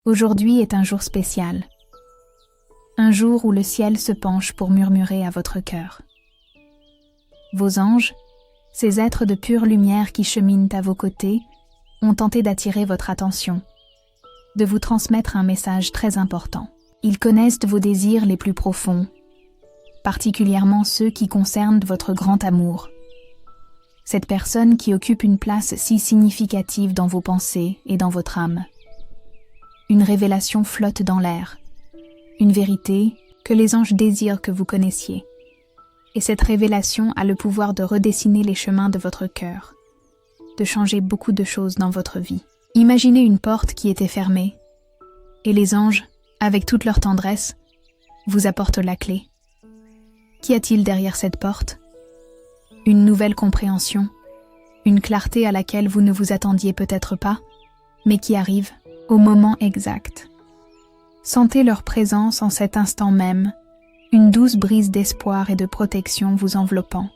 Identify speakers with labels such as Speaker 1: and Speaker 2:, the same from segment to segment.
Speaker 1: Aujourd'hui est un jour spécial. Un jour où le ciel se penche pour murmurer à votre cœur. Vos anges, ces êtres de pure lumière qui cheminent à vos côtés, ont tenté d'attirer votre attention, de vous transmettre un message très important. Ils connaissent vos désirs les plus profonds, particulièrement ceux qui concernent votre grand amour. Cette personne qui occupe une place si significative dans vos pensées et dans votre âme. Une révélation flotte dans l'air, une vérité que les anges désirent que vous connaissiez. Et cette révélation a le pouvoir de redessiner les chemins de votre cœur, de changer beaucoup de choses dans votre vie. Imaginez une porte qui était fermée, et les anges, avec toute leur tendresse, vous apportent la clé. Qu'y a-t-il derrière cette porte ? Une nouvelle compréhension, une clarté à laquelle vous ne vous attendiez peut-être pas, mais qui arrive au moment exact. Sentez leur présence en cet instant même, une douce brise d'espoir et de protection vous enveloppant.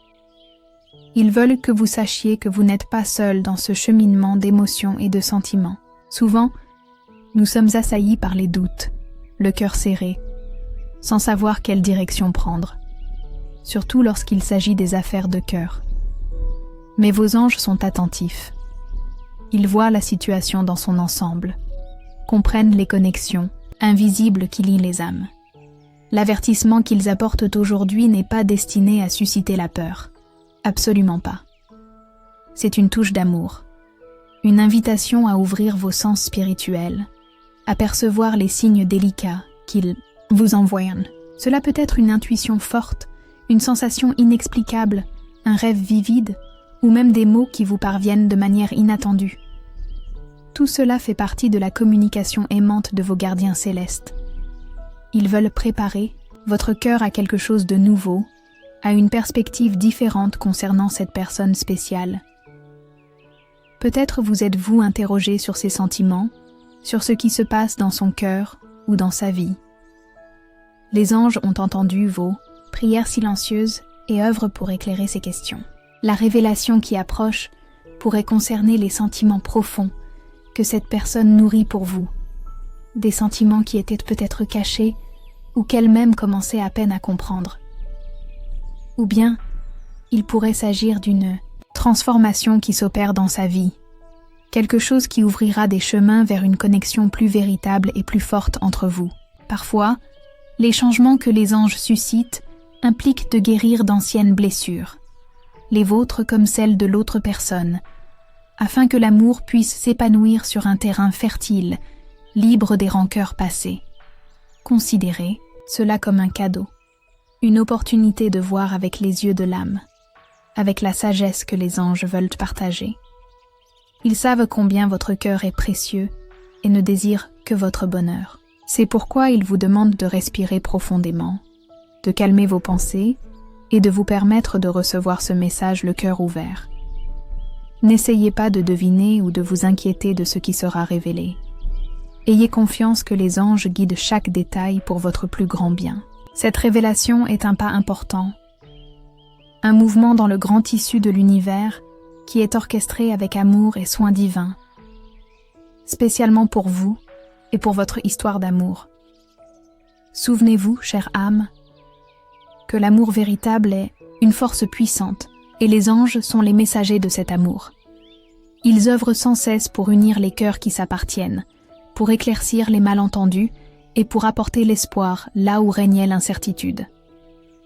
Speaker 1: Ils veulent que vous sachiez que vous n'êtes pas seul dans ce cheminement d'émotions et de sentiments. Souvent, nous sommes assaillis par les doutes, le cœur serré, sans savoir quelle direction prendre, surtout lorsqu'il s'agit des affaires de cœur. Mais vos anges sont attentifs. Ils voient la situation dans son ensemble, comprennent les connexions invisibles qui lient les âmes. L'avertissement qu'ils apportent aujourd'hui n'est pas destiné à susciter la peur. Absolument pas. C'est une touche d'amour, une invitation à ouvrir vos sens spirituels, à percevoir les signes délicats qu'ils vous envoient. Cela peut être une intuition forte, une sensation inexplicable, un rêve vivide, ou même des mots qui vous parviennent de manière inattendue. Tout cela fait partie de la communication aimante de vos gardiens célestes. Ils veulent préparer votre cœur à quelque chose de nouveau, à une perspective différente concernant cette personne spéciale. Peut-être vous êtes-vous interrogé sur ses sentiments, sur ce qui se passe dans son cœur ou dans sa vie. Les anges ont entendu vos prières silencieuses et œuvrent pour éclairer ces questions. La révélation qui approche pourrait concerner les sentiments profonds que cette personne nourrit pour vous, des sentiments qui étaient peut-être cachés ou qu'elle-même commençait à peine à comprendre. Ou bien, il pourrait s'agir d'une transformation qui s'opère dans sa vie, quelque chose qui ouvrira des chemins vers une connexion plus véritable et plus forte entre vous. Parfois, les changements que les anges suscitent impliquent de guérir d'anciennes blessures, les vôtres comme celles de l'autre personne, afin que l'amour puisse s'épanouir sur un terrain fertile, libre des rancœurs passées. Considérez cela comme un cadeau, une opportunité de voir avec les yeux de l'âme, avec la sagesse que les anges veulent partager. Ils savent combien votre cœur est précieux et ne désirent que votre bonheur. C'est pourquoi ils vous demandent de respirer profondément, de calmer vos pensées et de vous permettre de recevoir ce message le cœur ouvert. N'essayez pas de deviner ou de vous inquiéter de ce qui sera révélé. Ayez confiance que les anges guident chaque détail pour votre plus grand bien. Cette révélation est un pas important, un mouvement dans le grand tissu de l'univers qui est orchestré avec amour et soin divin, spécialement pour vous et pour votre histoire d'amour. Souvenez-vous, chère âme, que l'amour véritable est une force puissante et les anges sont les messagers de cet amour. Ils œuvrent sans cesse pour unir les cœurs qui s'appartiennent, pour éclaircir les malentendus et pour apporter l'espoir là où régnait l'incertitude.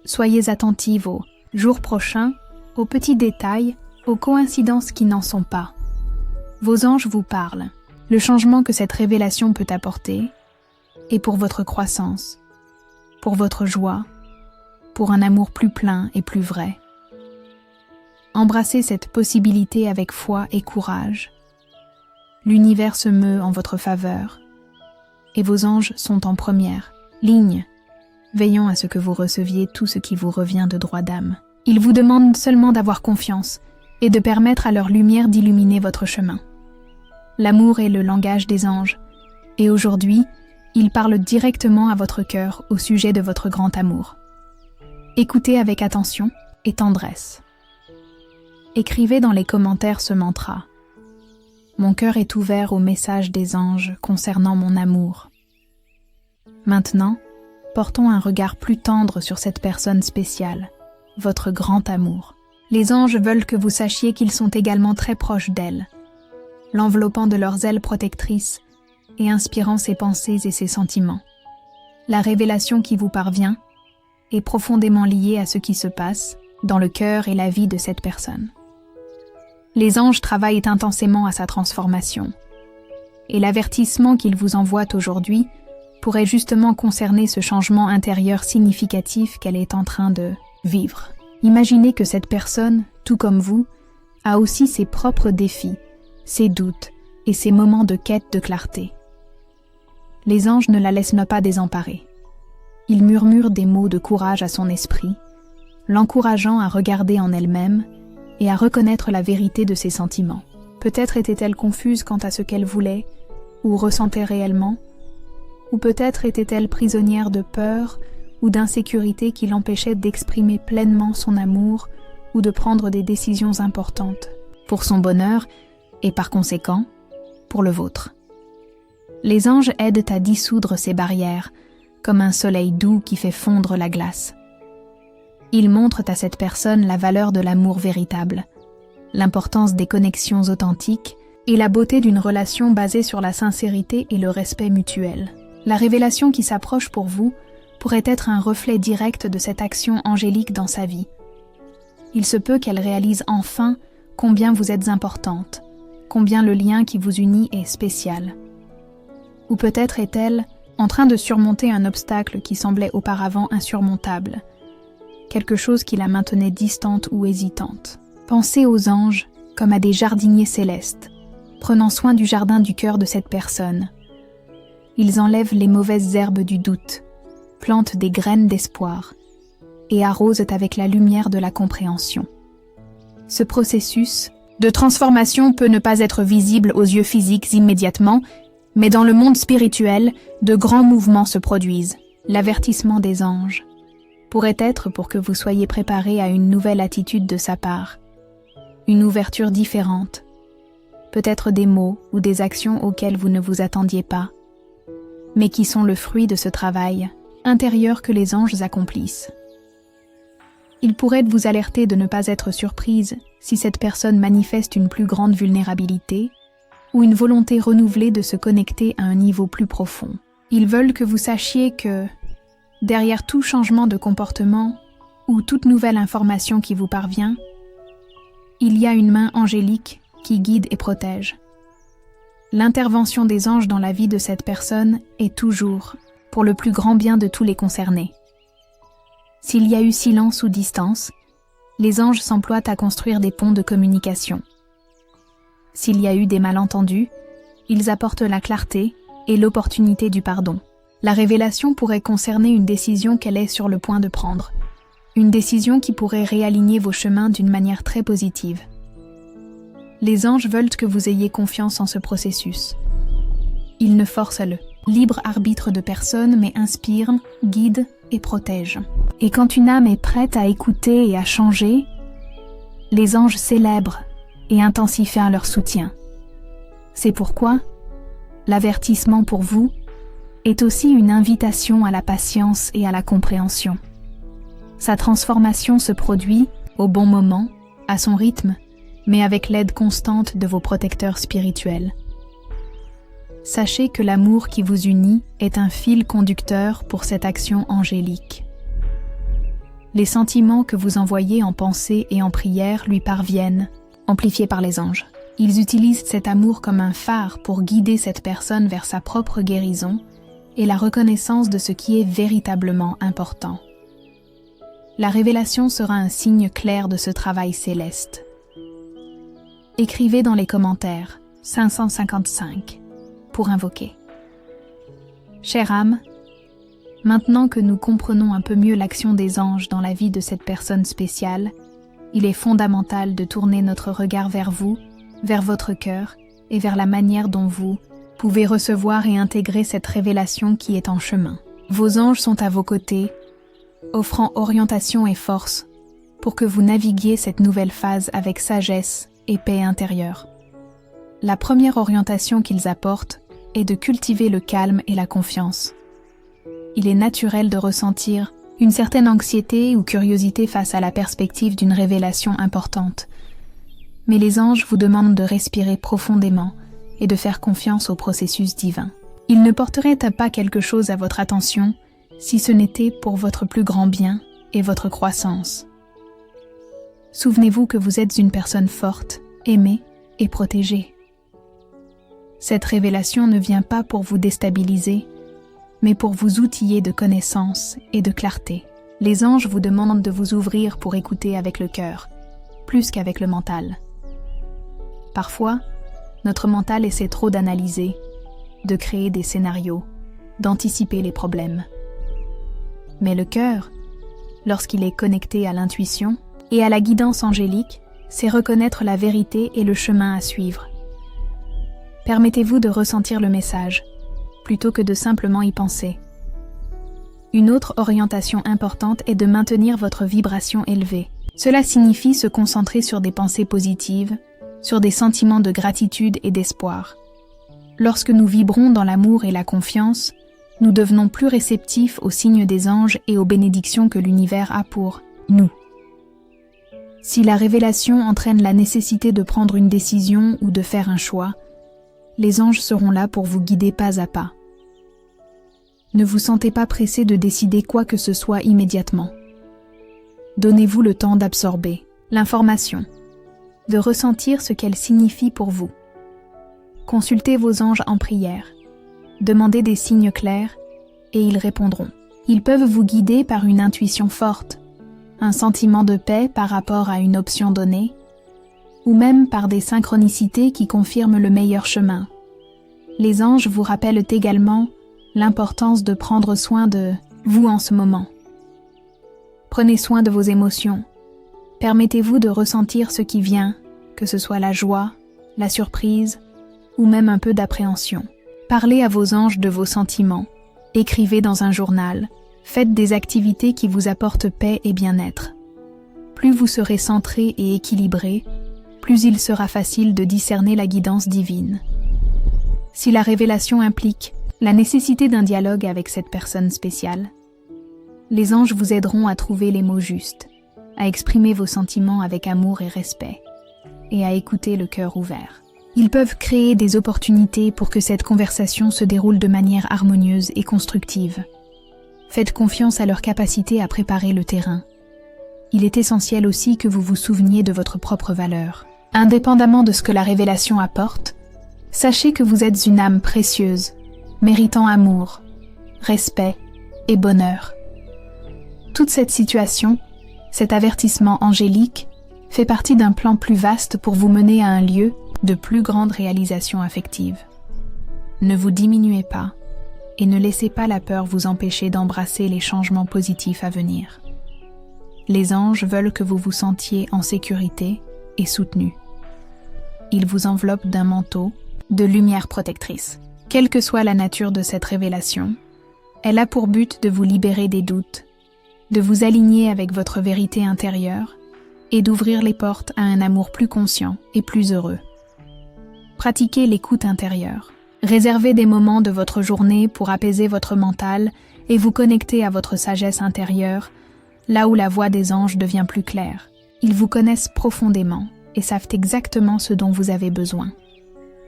Speaker 1: Soyez attentifs aux jours prochains, aux petits détails, aux coïncidences qui n'en sont pas. Vos anges vous parlent. Le changement que cette révélation peut apporter est pour votre croissance, pour votre joie, pour un amour plus plein et plus vrai. Embrassez cette possibilité avec foi et courage. L'univers se meut en votre faveur et vos anges sont en première ligne, veillant à ce que vous receviez tout ce qui vous revient de droit d'âme. Ils vous demandent seulement d'avoir confiance et de permettre à leur lumière d'illuminer votre chemin. L'amour est le langage des anges, et aujourd'hui, ils parlent directement à votre cœur au sujet de votre grand amour. Écoutez avec attention et tendresse. Écrivez dans les commentaires ce mantra. Mon cœur est ouvert au message des anges concernant mon amour. Maintenant, portons un regard plus tendre sur cette personne spéciale, votre grand amour. Les anges veulent que vous sachiez qu'ils sont également très proches d'elle, l'enveloppant de leurs ailes protectrices et inspirant ses pensées et ses sentiments. La révélation qui vous parvient est profondément liée à ce qui se passe dans le cœur et la vie de cette personne. Les anges travaillent intensément à sa transformation, et l'avertissement qu'ils vous envoient aujourd'hui pourrait justement concerner ce changement intérieur significatif qu'elle est en train de vivre. Imaginez que cette personne, tout comme vous, a aussi ses propres défis, ses doutes et ses moments de quête de clarté. Les anges ne la laissent pas désemparée. Ils murmurent des mots de courage à son esprit, l'encourageant à regarder en elle-même et à reconnaître la vérité de ses sentiments. Peut-être était-elle confuse quant à ce qu'elle voulait ou ressentait réellement, ou peut-être était-elle prisonnière de peur ou d'insécurité qui l'empêchait d'exprimer pleinement son amour ou de prendre des décisions importantes pour son bonheur et par conséquent, pour le vôtre. Les anges aident à dissoudre ces barrières, comme un soleil doux qui fait fondre la glace. Ils montrent à cette personne la valeur de l'amour véritable, l'importance des connexions authentiques et la beauté d'une relation basée sur la sincérité et le respect mutuel. La révélation qui s'approche pour vous pourrait être un reflet direct de cette action angélique dans sa vie. Il se peut qu'elle réalise enfin combien vous êtes importante, combien le lien qui vous unit est spécial. Ou peut-être est-elle en train de surmonter un obstacle qui semblait auparavant insurmontable, quelque chose qui la maintenait distante ou hésitante. Pensez aux anges comme à des jardiniers célestes, prenant soin du jardin du cœur de cette personne. Ils enlèvent les mauvaises herbes du doute, plantent des graines d'espoir et arrosent avec la lumière de la compréhension. Ce processus de transformation peut ne pas être visible aux yeux physiques immédiatement, mais dans le monde spirituel, de grands mouvements se produisent. L'avertissement des anges pourrait être pour que vous soyez préparés à une nouvelle attitude de sa part, une ouverture différente, peut-être des mots ou des actions auxquelles vous ne vous attendiez pas, mais qui sont le fruit de ce travail intérieur que les anges accomplissent. Il pourrait vous alerter de ne pas être surprise si cette personne manifeste une plus grande vulnérabilité ou une volonté renouvelée de se connecter à un niveau plus profond. Ils veulent que vous sachiez que, derrière tout changement de comportement ou toute nouvelle information qui vous parvient, il y a une main angélique qui guide et protège. L'intervention des anges dans la vie de cette personne est toujours pour le plus grand bien de tous les concernés. S'il y a eu silence ou distance, les anges s'emploient à construire des ponts de communication. S'il y a eu des malentendus, ils apportent la clarté et l'opportunité du pardon. La révélation pourrait concerner une décision qu'elle est sur le point de prendre, une décision qui pourrait réaligner vos chemins d'une manière très positive. Les anges veulent que vous ayez confiance en ce processus. Ils ne forcent le libre arbitre de personne, mais inspirent, guident et protègent. Et quand une âme est prête à écouter et à changer, les anges célèbrent et intensifient leur soutien. C'est pourquoi l'avertissement pour vous est aussi une invitation à la patience et à la compréhension. Sa transformation se produit au bon moment, à son rythme, mais avec l'aide constante de vos protecteurs spirituels. Sachez que l'amour qui vous unit est un fil conducteur pour cette action angélique. Les sentiments que vous envoyez en pensée et en prière lui parviennent, amplifiés par les anges. Ils utilisent cet amour comme un phare pour guider cette personne vers sa propre guérison et la reconnaissance de ce qui est véritablement important. La révélation sera un signe clair de ce travail céleste. Écrivez dans les commentaires 555 pour invoquer. Chère âme, maintenant que nous comprenons un peu mieux l'action des anges dans la vie de cette personne spéciale, il est fondamental de tourner notre regard vers vous, vers votre cœur et vers la manière dont vous pouvez recevoir et intégrer cette révélation qui est en chemin. Vos anges sont à vos côtés, offrant orientation et force pour que vous naviguiez cette nouvelle phase avec sagesse et paix intérieure. La première orientation qu'ils apportent est de cultiver le calme et la confiance. Il est naturel de ressentir une certaine anxiété ou curiosité face à la perspective d'une révélation importante. Mais les anges vous demandent de respirer profondément et de faire confiance au processus divin. Ils ne porteraient pas quelque chose à votre attention si ce n'était pour votre plus grand bien et votre croissance. Souvenez-vous que vous êtes une personne forte, aimée et protégée. Cette révélation ne vient pas pour vous déstabiliser, mais pour vous outiller de connaissance et de clarté. Les anges vous demandent de vous ouvrir pour écouter avec le cœur, plus qu'avec le mental. Parfois, notre mental essaie trop d'analyser, de créer des scénarios, d'anticiper les problèmes. Mais le cœur, lorsqu'il est connecté à l'intuition et à la guidance angélique, sait reconnaître la vérité et le chemin à suivre. Permettez-vous de ressentir le message, plutôt que de simplement y penser. Une autre orientation importante est de maintenir votre vibration élevée. Cela signifie se concentrer sur des pensées positives, sur des sentiments de gratitude et d'espoir. Lorsque nous vibrons dans l'amour et la confiance, nous devenons plus réceptifs aux signes des anges et aux bénédictions que l'univers a pour nous. Si la révélation entraîne la nécessité de prendre une décision ou de faire un choix, les anges seront là pour vous guider pas à pas. Ne vous sentez pas pressé de décider quoi que ce soit immédiatement. Donnez-vous le temps d'absorber l'information, de ressentir ce qu'elle signifie pour vous. Consultez vos anges en prière, demandez des signes clairs et ils répondront. Ils peuvent vous guider par une intuition forte, un sentiment de paix par rapport à une option donnée, ou même par des synchronicités qui confirment le meilleur chemin. Les anges vous rappellent également l'importance de prendre soin de vous en ce moment. Prenez soin de vos émotions. Permettez-vous de ressentir ce qui vient, que ce soit la joie, la surprise ou même un peu d'appréhension. Parlez à vos anges de vos sentiments. Écrivez dans un journal. Faites des activités qui vous apportent paix et bien-être. Plus vous serez centré et équilibré, plus il sera facile de discerner la guidance divine. Si la révélation implique la nécessité d'un dialogue avec cette personne spéciale, les anges vous aideront à trouver les mots justes, à exprimer vos sentiments avec amour et respect, et à écouter le cœur ouvert. Ils peuvent créer des opportunités pour que cette conversation se déroule de manière harmonieuse et constructive. Faites confiance à leur capacité à préparer le terrain. Il est essentiel aussi que vous vous souveniez de votre propre valeur. Indépendamment de ce que la révélation apporte, sachez que vous êtes une âme précieuse, méritant amour, respect et bonheur. Toute cette situation, cet avertissement angélique, fait partie d'un plan plus vaste pour vous mener à un lieu de plus grande réalisation affective. Ne vous diminuez pas et ne laissez pas la peur vous empêcher d'embrasser les changements positifs à venir. Les anges veulent que vous vous sentiez en sécurité et soutenu. Ils vous enveloppent d'un manteau de lumière protectrice. Quelle que soit la nature de cette révélation, elle a pour but de vous libérer des doutes, de vous aligner avec votre vérité intérieure et d'ouvrir les portes à un amour plus conscient et plus heureux. Pratiquez l'écoute intérieure. Réservez des moments de votre journée pour apaiser votre mental et vous connecter à votre sagesse intérieure, là où la voix des anges devient plus claire. Ils vous connaissent profondément et savent exactement ce dont vous avez besoin.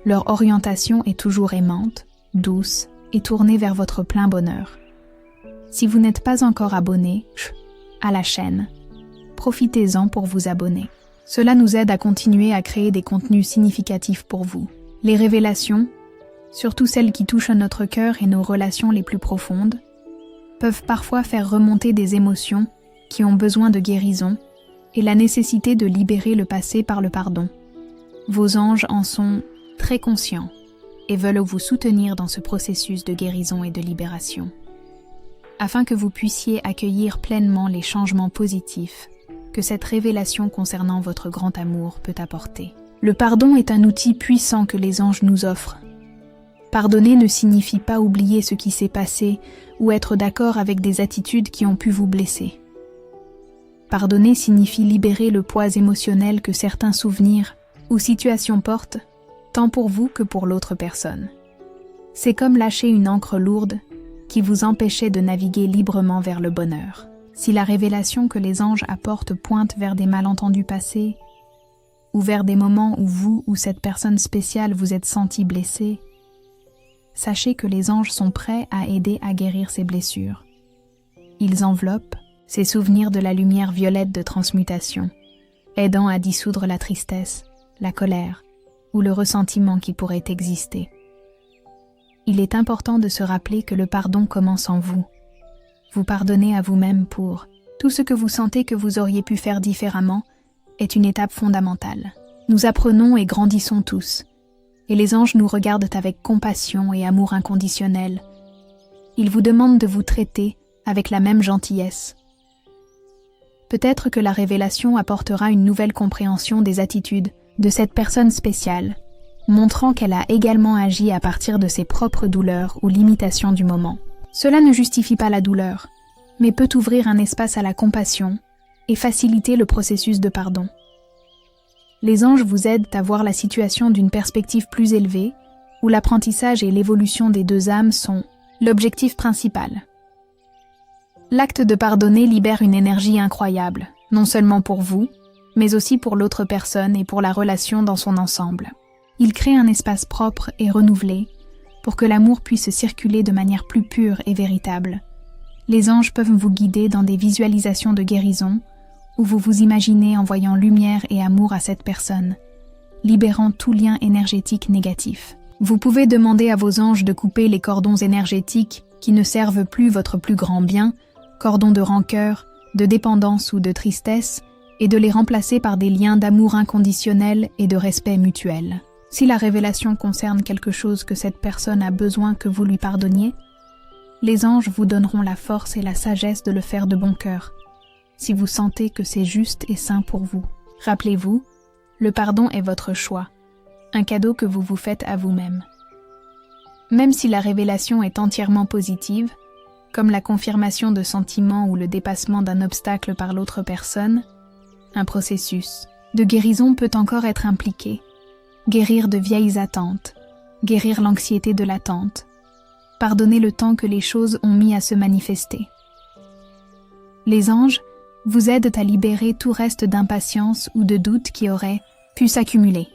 Speaker 1: Leur orientation est toujours aimante, douce et tournée vers votre plein bonheur. Si vous n'êtes pas encore abonné à la chaîne, profitez-en pour vous abonner. Cela nous aide à continuer à créer des contenus significatifs pour vous. Les révélations, surtout celles qui touchent notre cœur et nos relations les plus profondes, peuvent parfois faire remonter des émotions qui ont besoin de guérison et la nécessité de libérer le passé par le pardon. Vos anges en sont très conscients et veulent vous soutenir dans ce processus de guérison et de libération, afin que vous puissiez accueillir pleinement les changements positifs que cette révélation concernant votre grand amour peut apporter. Le pardon est un outil puissant que les anges nous offrent. Pardonner ne signifie pas oublier ce qui s'est passé ou être d'accord avec des attitudes qui ont pu vous blesser. Pardonner signifie libérer le poids émotionnel que certains souvenirs ou situations portent, tant pour vous que pour l'autre personne. C'est comme lâcher une ancre lourde qui vous empêchait de naviguer librement vers le bonheur. Si la révélation que les anges apportent pointe vers des malentendus passés, ou vers des moments où vous ou cette personne spéciale vous êtes senti blessé, sachez que les anges sont prêts à aider à guérir ces blessures. Ils enveloppent ces souvenirs de la lumière violette de transmutation, aidant à dissoudre la tristesse, la colère ou le ressentiment qui pourrait exister. Il est important de se rappeler que le pardon commence en vous. Vous pardonnez à vous-même pour tout ce que vous sentez que vous auriez pu faire différemment est une étape fondamentale. Nous apprenons et grandissons tous, et les anges nous regardent avec compassion et amour inconditionnel. Ils vous demandent de vous traiter avec la même gentillesse. Peut-être que la révélation apportera une nouvelle compréhension des attitudes de cette personne spéciale, montrant qu'elle a également agi à partir de ses propres douleurs ou limitations du moment. Cela ne justifie pas la douleur, mais peut ouvrir un espace à la compassion et faciliter le processus de pardon. Les anges vous aident à voir la situation d'une perspective plus élevée, où l'apprentissage et l'évolution des deux âmes sont l'objectif principal. L'acte de pardonner libère une énergie incroyable, non seulement pour vous, mais aussi pour l'autre personne et pour la relation dans son ensemble. Il crée un espace propre et renouvelé pour que l'amour puisse circuler de manière plus pure et véritable. Les anges peuvent vous guider dans des visualisations de guérison où vous vous imaginez envoyant lumière et amour à cette personne, libérant tout lien énergétique négatif. Vous pouvez demander à vos anges de couper les cordons énergétiques qui ne servent plus votre plus grand bien, cordons de rancœur, de dépendance ou de tristesse, et de les remplacer par des liens d'amour inconditionnel et de respect mutuel. Si la révélation concerne quelque chose que cette personne a besoin que vous lui pardonniez, les anges vous donneront la force et la sagesse de le faire de bon cœur, si vous sentez que c'est juste et sain pour vous. Rappelez-vous, le pardon est votre choix, un cadeau que vous vous faites à vous-même. Même si la révélation est entièrement positive, comme la confirmation de sentiments ou le dépassement d'un obstacle par l'autre personne, un processus de guérison peut encore être impliqué. Guérir de vieilles attentes, guérir l'anxiété de l'attente, pardonner le temps que les choses ont mis à se manifester. Les anges vous aident à libérer tout reste d'impatience ou de doute qui aurait pu s'accumuler.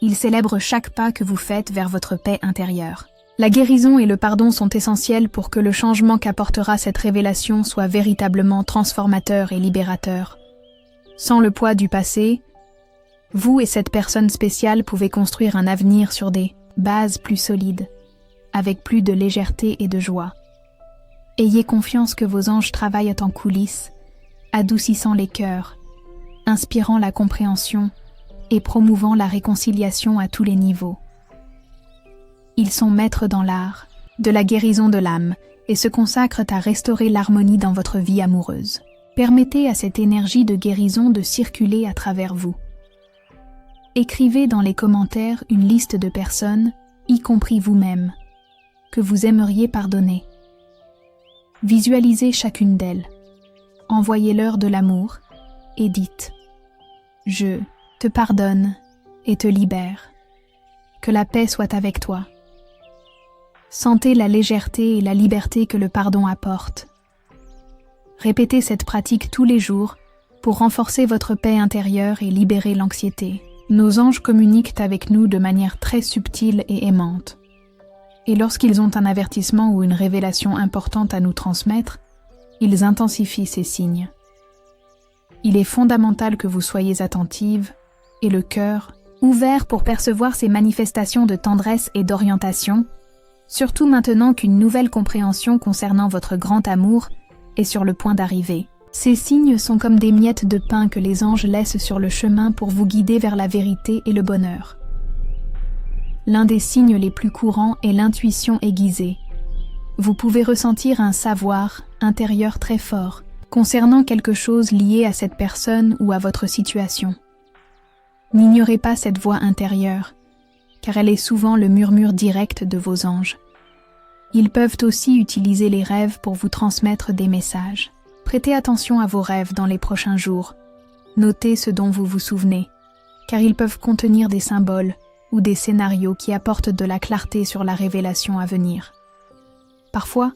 Speaker 1: Ils célèbrent chaque pas que vous faites vers votre paix intérieure. La guérison et le pardon sont essentiels pour que le changement qu'apportera cette révélation soit véritablement transformateur et libérateur. Sans le poids du passé, vous et cette personne spéciale pouvez construire un avenir sur des bases plus solides, avec plus de légèreté et de joie. Ayez confiance que vos anges travaillent en coulisses, adoucissant les cœurs, inspirant la compréhension et promouvant la réconciliation à tous les niveaux. Ils sont maîtres dans l'art de la guérison de l'âme et se consacrent à restaurer l'harmonie dans votre vie amoureuse. Permettez à cette énergie de guérison de circuler à travers vous. Écrivez dans les commentaires une liste de personnes, y compris vous-même, que vous aimeriez pardonner. Visualisez chacune d'elles. Envoyez-leur de l'amour et dites « Je te pardonne et te libère. Que la paix soit avec toi. » Sentez la légèreté et la liberté que le pardon apporte. Répétez cette pratique tous les jours pour renforcer votre paix intérieure et libérer l'anxiété. Nos anges communiquent avec nous de manière très subtile et aimante. Et lorsqu'ils ont un avertissement ou une révélation importante à nous transmettre, ils intensifient ces signes. Il est fondamental que vous soyez attentive et le cœur ouvert pour percevoir ces manifestations de tendresse et d'orientation, surtout maintenant qu'une nouvelle compréhension concernant votre grand amour est sur le point d'arriver. Ces signes sont comme des miettes de pain que les anges laissent sur le chemin pour vous guider vers la vérité et le bonheur. L'un des signes les plus courants est l'intuition aiguisée. Vous pouvez ressentir un savoir intérieur très fort concernant quelque chose lié à cette personne ou à votre situation. N'ignorez pas cette voix intérieure, car elle est souvent le murmure direct de vos anges. Ils peuvent aussi utiliser les rêves pour vous transmettre des messages. Prêtez attention à vos rêves dans les prochains jours. Notez ce dont vous vous souvenez, car ils peuvent contenir des symboles ou des scénarios qui apportent de la clarté sur la révélation à venir. Parfois,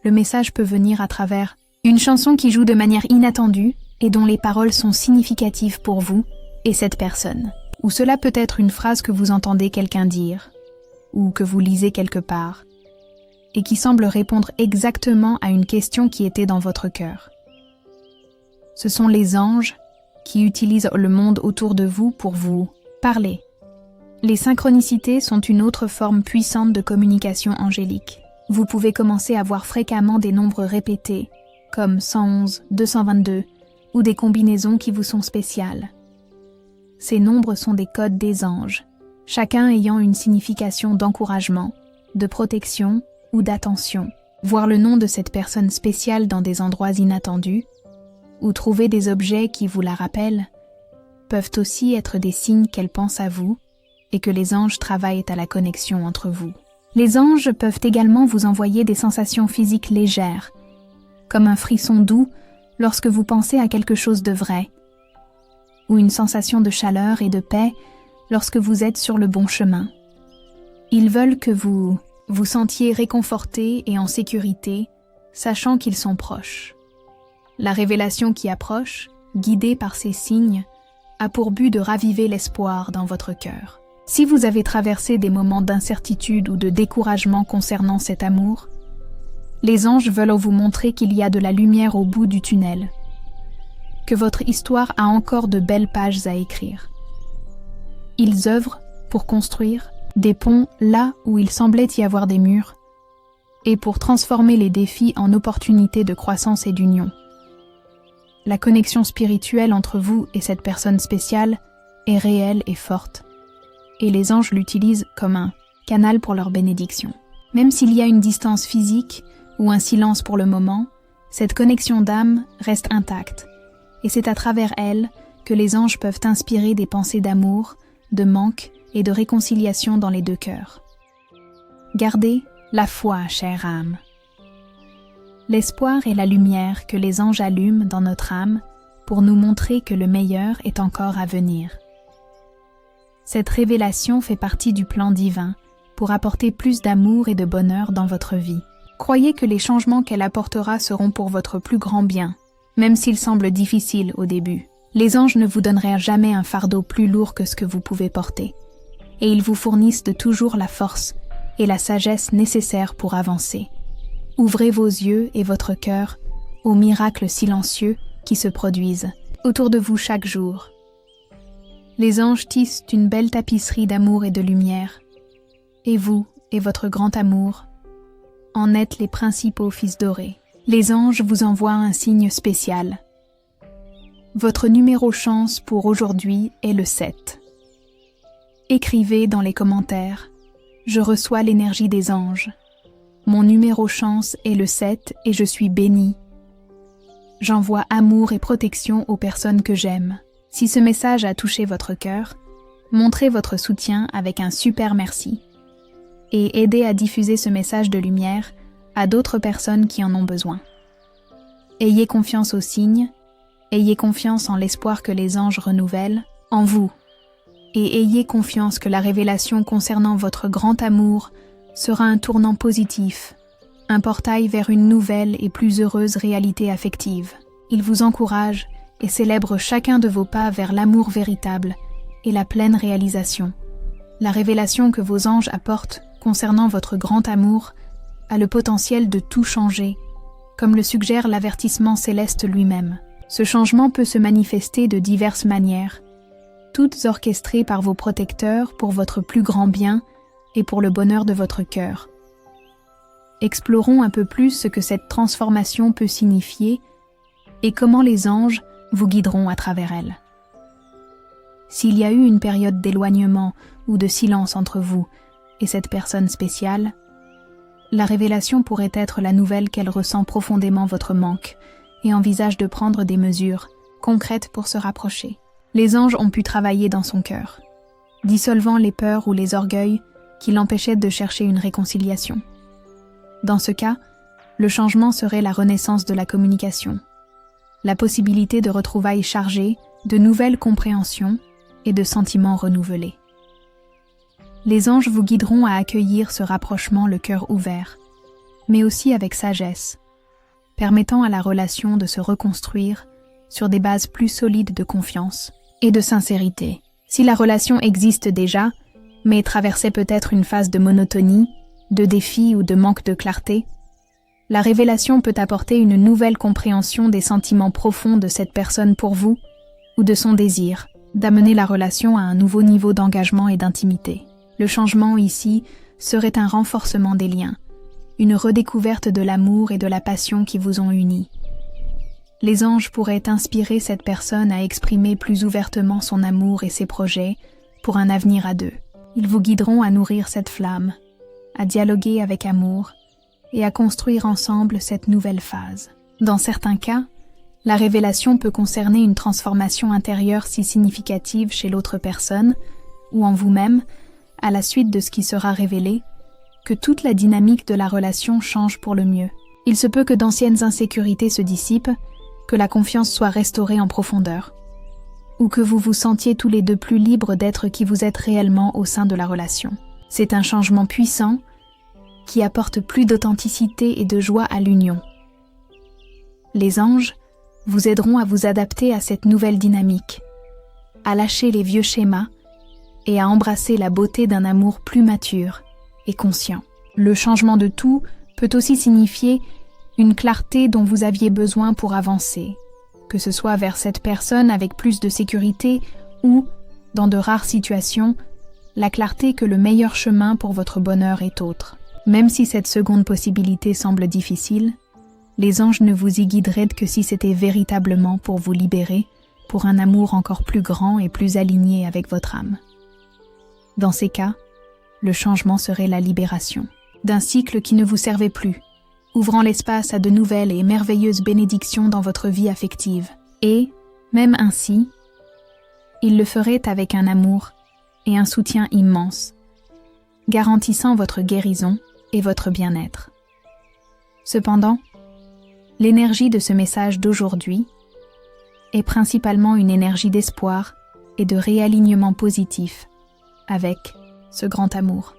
Speaker 1: le message peut venir à travers une chanson qui joue de manière inattendue et dont les paroles sont significatives pour vous et cette personne. Ou cela peut être une phrase que vous entendez quelqu'un dire, ou que vous lisez quelque part, et qui semble répondre exactement à une question qui était dans votre cœur. Ce sont les anges qui utilisent le monde autour de vous pour vous parler. Les synchronicités sont une autre forme puissante de communication angélique. Vous pouvez commencer à voir fréquemment des nombres répétés, comme 111, 222, ou des combinaisons qui vous sont spéciales. Ces nombres sont des codes des anges, chacun ayant une signification d'encouragement, de protection ou d'attention. Voir le nom de cette personne spéciale dans des endroits inattendus, ou trouver des objets qui vous la rappellent, peuvent aussi être des signes qu'elle pense à vous et que les anges travaillent à la connexion entre vous. Les anges peuvent également vous envoyer des sensations physiques légères, comme un frisson doux lorsque vous pensez à quelque chose de vrai, ou une sensation de chaleur et de paix lorsque vous êtes sur le bon chemin. Ils veulent que vous vous sentiez réconforté et en sécurité, sachant qu'ils sont proches. La révélation qui approche, guidée par ces signes, a pour but de raviver l'espoir dans votre cœur. Si vous avez traversé des moments d'incertitude ou de découragement concernant cet amour, les anges veulent vous montrer qu'il y a de la lumière au bout du tunnel, que votre histoire a encore de belles pages à écrire. Ils œuvrent pour construire des ponts là où il semblait y avoir des murs, et pour transformer les défis en opportunités de croissance et d'union. La connexion spirituelle entre vous et cette personne spéciale est réelle et forte, et les anges l'utilisent comme un canal pour leur bénédiction. Même s'il y a une distance physique ou un silence pour le moment, cette connexion d'âme reste intacte, et c'est à travers elle que les anges peuvent inspirer des pensées d'amour, de manque et de réconciliation dans les deux cœurs. Gardez la foi, chère âme. L'espoir est la lumière que les anges allument dans notre âme pour nous montrer que le meilleur est encore à venir. Cette révélation fait partie du plan divin pour apporter plus d'amour et de bonheur dans votre vie. Croyez que les changements qu'elle apportera seront pour votre plus grand bien, même s'ils semblent difficiles au début. Les anges ne vous donneraient jamais un fardeau plus lourd que ce que vous pouvez porter, et ils vous fournissent de toujours la force et la sagesse nécessaires pour avancer. Ouvrez vos yeux et votre cœur aux miracles silencieux qui se produisent autour de vous chaque jour. Les anges tissent une belle tapisserie d'amour et de lumière, et vous et votre grand amour en êtes les principaux fils dorés. Les anges vous envoient un signe spécial. Votre numéro chance pour aujourd'hui est le 7. Écrivez dans les commentaires « Je reçois l'énergie des anges. Mon numéro chance est le 7 et je suis béni. J'envoie amour et protection aux personnes que j'aime. » Si ce message a touché votre cœur, montrez votre soutien avec un super merci et aidez à diffuser ce message de lumière à d'autres personnes qui en ont besoin. Ayez confiance aux signes, ayez confiance en l'espoir que les anges renouvellent en vous et ayez confiance que la révélation concernant votre grand amour sera un tournant positif, un portail vers une nouvelle et plus heureuse réalité affective. Il vous encourage et célèbre chacun de vos pas vers l'amour véritable et la pleine réalisation. La révélation que vos anges apportent concernant votre grand amour a le potentiel de tout changer, comme le suggère l'avertissement céleste lui-même. Ce changement peut se manifester de diverses manières, toutes orchestrées par vos protecteurs pour votre plus grand bien et pour le bonheur de votre cœur. Explorons un peu plus ce que cette transformation peut signifier et comment les anges vous guideront à travers elle. S'il y a eu une période d'éloignement ou de silence entre vous et cette personne spéciale, la révélation pourrait être la nouvelle qu'elle ressent profondément votre manque et envisage de prendre des mesures concrètes pour se rapprocher. Les anges ont pu travailler dans son cœur, dissolvant les peurs ou les orgueils qui l'empêchaient de chercher une réconciliation. Dans ce cas, le changement serait la renaissance de la communication, la possibilité de retrouvailles chargées, de nouvelles compréhensions et de sentiments renouvelés. Les anges vous guideront à accueillir ce rapprochement le cœur ouvert, mais aussi avec sagesse, permettant à la relation de se reconstruire sur des bases plus solides de confiance et de sincérité. Si la relation existe déjà, mais traversait peut-être une phase de monotonie, de défi ou de manque de clarté, la révélation peut apporter une nouvelle compréhension des sentiments profonds de cette personne pour vous ou de son désir d'amener la relation à un nouveau niveau d'engagement et d'intimité. Le changement ici serait un renforcement des liens, une redécouverte de l'amour et de la passion qui vous ont unis. Les anges pourraient inspirer cette personne à exprimer plus ouvertement son amour et ses projets pour un avenir à deux. Ils vous guideront à nourrir cette flamme, à dialoguer avec amour et à construire ensemble cette nouvelle phase. Dans certains cas, la révélation peut concerner une transformation intérieure si significative chez l'autre personne ou en vous-même, à la suite de ce qui sera révélé, que toute la dynamique de la relation change pour le mieux. Il se peut que d'anciennes insécurités se dissipent, que la confiance soit restaurée en profondeur, ou que vous vous sentiez tous les deux plus libres d'être qui vous êtes réellement au sein de la relation. C'est un changement puissant qui apporte plus d'authenticité et de joie à l'union. Les anges vous aideront à vous adapter à cette nouvelle dynamique, à lâcher les vieux schémas et à embrasser la beauté d'un amour plus mature et conscient. Le changement de tout peut aussi signifier une clarté dont vous aviez besoin pour avancer, que ce soit vers cette personne avec plus de sécurité ou, dans de rares situations, la clarté que le meilleur chemin pour votre bonheur est autre. Même si cette seconde possibilité semble difficile, les anges ne vous y guideraient que si c'était véritablement pour vous libérer, pour un amour encore plus grand et plus aligné avec votre âme. Dans ces cas, le changement serait la libération d'un cycle qui ne vous servait plus, ouvrant l'espace à de nouvelles et merveilleuses bénédictions dans votre vie affective. Et, même ainsi, il le ferait avec un amour et un soutien immense, garantissant votre guérison et votre bien-être. Cependant, l'énergie de ce message d'aujourd'hui est principalement une énergie d'espoir et de réalignement positif avec ce grand amour.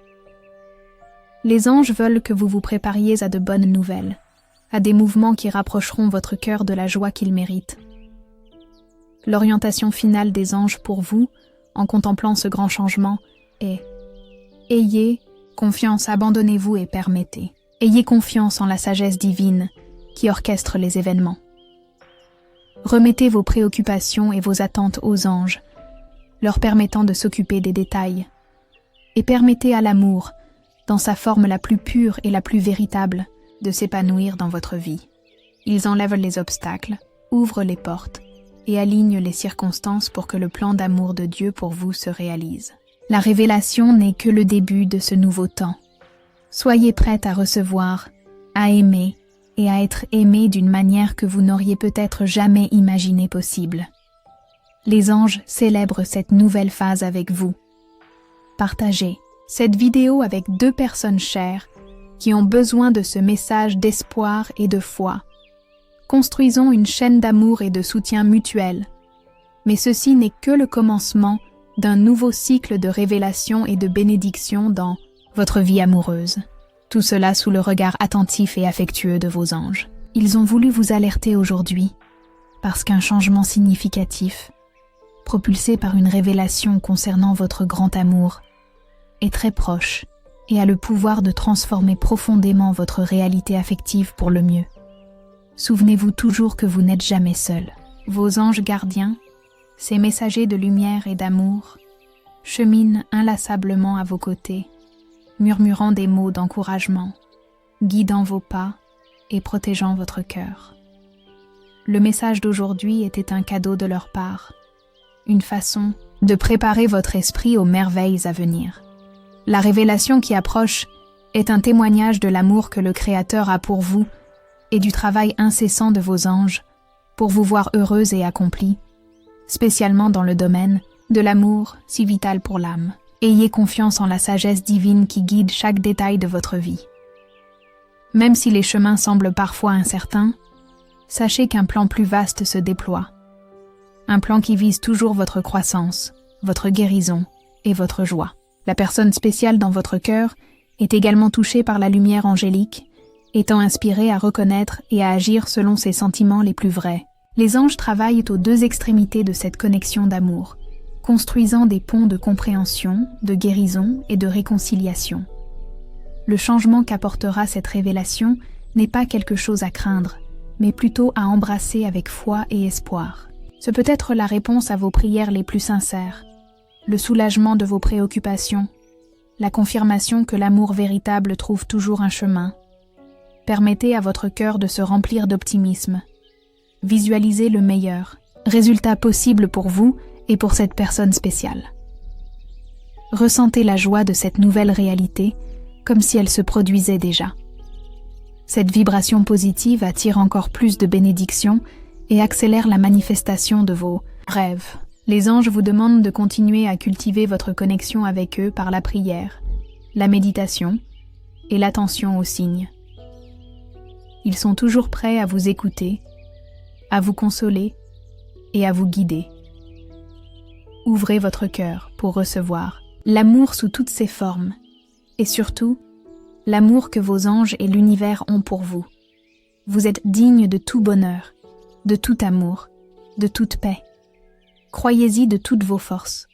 Speaker 1: Les anges veulent que vous vous prépariez à de bonnes nouvelles, à des mouvements qui rapprocheront votre cœur de la joie qu'il mérite. L'orientation finale des anges pour vous, en contemplant ce grand changement, est « Ayez confiance, abandonnez-vous et permettez. Ayez confiance en la sagesse divine qui orchestre les événements. Remettez vos préoccupations et vos attentes aux anges, leur permettant de s'occuper des détails. Et permettez à l'amour, dans sa forme la plus pure et la plus véritable, de s'épanouir dans votre vie. Ils enlèvent les obstacles, ouvrent les portes et alignent les circonstances pour que le plan d'amour de Dieu pour vous se réalise. La révélation n'est que le début de ce nouveau temps. Soyez prête à recevoir, à aimer et à être aimé d'une manière que vous n'auriez peut-être jamais imaginé possible. Les anges célèbrent cette nouvelle phase avec vous. Partagez cette vidéo avec 2 personnes chères qui ont besoin de ce message d'espoir et de foi. Construisons une chaîne d'amour et de soutien mutuel. Mais ceci n'est que le commencement d'un nouveau cycle de révélation et de bénédiction dans votre vie amoureuse. Tout cela sous le regard attentif et affectueux de vos anges. Ils ont voulu vous alerter aujourd'hui, parce qu'un changement significatif, propulsé par une révélation concernant votre grand amour, est très proche et a le pouvoir de transformer profondément votre réalité affective pour le mieux. Souvenez-vous toujours que vous n'êtes jamais seul. Vos anges gardiens, ces messagers de lumière et d'amour, cheminent inlassablement à vos côtés, murmurant des mots d'encouragement, guidant vos pas et protégeant votre cœur. Le message d'aujourd'hui était un cadeau de leur part, une façon de préparer votre esprit aux merveilles à venir. La révélation qui approche est un témoignage de l'amour que le Créateur a pour vous et du travail incessant de vos anges pour vous voir heureuse et accomplie, spécialement dans le domaine de l'amour si vital pour l'âme. Ayez confiance en la sagesse divine qui guide chaque détail de votre vie. Même si les chemins semblent parfois incertains, sachez qu'un plan plus vaste se déploie. Un plan qui vise toujours votre croissance, votre guérison et votre joie. La personne spéciale dans votre cœur est également touchée par la lumière angélique, étant inspirée à reconnaître et à agir selon ses sentiments les plus vrais. Les anges travaillent aux deux extrémités de cette connexion d'amour, construisant des ponts de compréhension, de guérison et de réconciliation. Le changement qu'apportera cette révélation n'est pas quelque chose à craindre, mais plutôt à embrasser avec foi et espoir. Ce peut être la réponse à vos prières les plus sincères, le soulagement de vos préoccupations, la confirmation que l'amour véritable trouve toujours un chemin. Permettez à votre cœur de se remplir d'optimisme. Visualisez le meilleur, résultat possible pour vous et pour cette personne spéciale. Ressentez la joie de cette nouvelle réalité comme si elle se produisait déjà. Cette vibration positive attire encore plus de bénédictions et accélère la manifestation de vos rêves. Les anges vous demandent de continuer à cultiver votre connexion avec eux par la prière, la méditation et l'attention aux signes. Ils sont toujours prêts à vous écouter, à vous consoler et à vous guider. Ouvrez votre cœur pour recevoir l'amour sous toutes ses formes et surtout, l'amour que vos anges et l'univers ont pour vous. Vous êtes digne de tout bonheur, de tout amour, de toute paix. Croyez-y de toutes vos forces.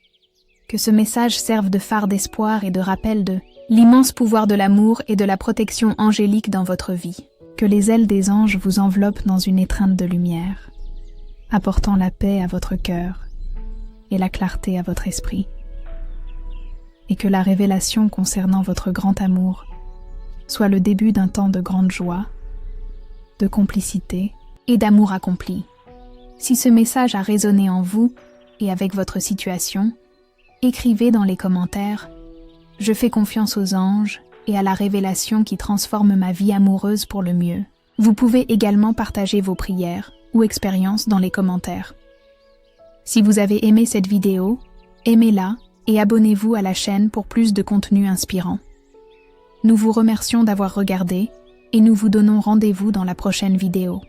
Speaker 1: Que ce message serve de phare d'espoir et de rappel de l'immense pouvoir de l'amour et de la protection angélique dans votre vie. Que les ailes des anges vous enveloppent dans une étreinte de lumière, apportant la paix à votre cœur et la clarté à votre esprit. Et que la révélation concernant votre grand amour soit le début d'un temps de grande joie, de complicité et d'amour accompli. Si ce message a résonné en vous et avec votre situation, écrivez dans les commentaires « Je fais confiance aux anges et à la révélation qui transforme ma vie amoureuse pour le mieux ». Vous pouvez également partager vos prières ou expériences dans les commentaires. Si vous avez aimé cette vidéo, aimez-la et abonnez-vous à la chaîne pour plus de contenu inspirant. Nous vous remercions d'avoir regardé et nous vous donnons rendez-vous dans la prochaine vidéo.